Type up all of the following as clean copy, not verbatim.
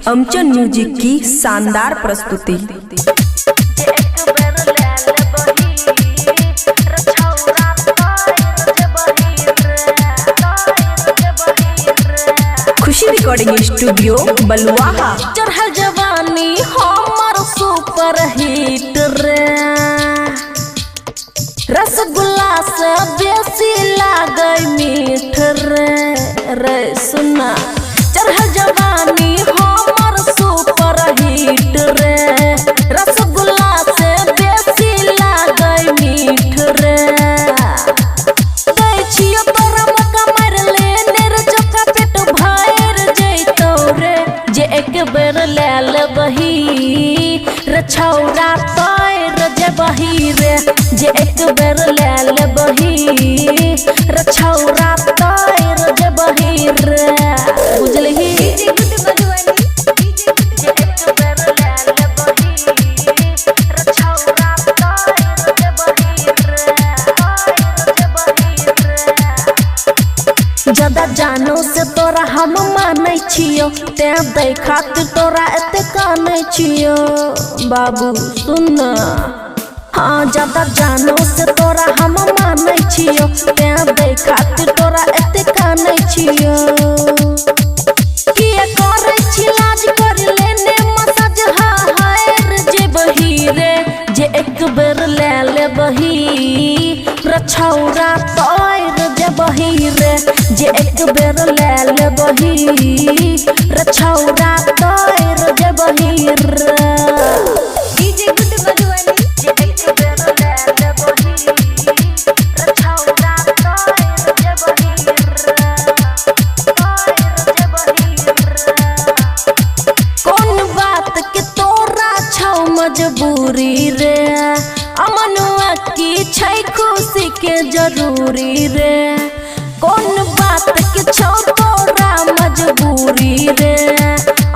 अमचन music की शानदार प्रस्तुति। खुशी रिकॉर्डिंग स्टूडियो बलुआहा। चढ़ल जवानी हमर सुपर हिट रे, रसगुल्ला से बेसी लागे मीठ रे सुना। चढ़ल जवानी हमर सुपर हिट रे, रसगुल्ला से बेसी लागे मीठ रे। दै छियो तोरा मौका मार लेने रे, चोखा पेट भर जैतौ रे। जे एक बेर ले लेबही रे छौरा तोर जेबही रे, जे एक बेर ले लेबही रे छौरा तोर जेबही रे, बुझलही। ज्यादा जानो से तोरा हम मानै छियो, ते दै खातिर तोरा एते कानै छियो बाबू सुन। हाँ ज्यादा जानो से तोरा हम मानै छियो, ते दै खातिर तोरा एते कानै छियो। किया करै छी लाज कर लेने मसाज हायर जेबही रे, जे एक बेर ले लेबही रे छौरा तोर जेबही रे, जे एक बेर ले लेबही रे छौरा तोर जेबही रे। डीजे गुड बजवानी, जे एक बेर ले लेबही रे छौरा तोर जेबही रे, तोर जेबही रे। कौन बात के तोरा छौ मजबूरी रे, अमनुआ की छै खुशी के जरूरी रे। कौन बात के छौ तोरा मजबूरी रे,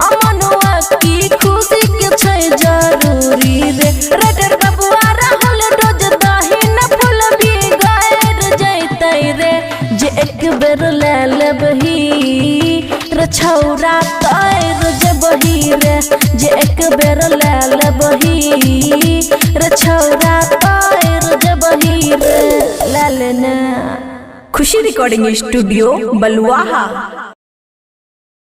अमनुआ की खुशी के छै जरूरी रे। रेडर बबुआ राहुल रोज दही न फूल भी गैर जैतै रे, जे एक बेर ले लेबही रे छौरा तोर जेबही रे, जे एक बेर ले लेबही रे छौरा तोर जेबही रे, ले लेना। खुशी रिकॉर्डिंग स्टूडियो बलुआहा।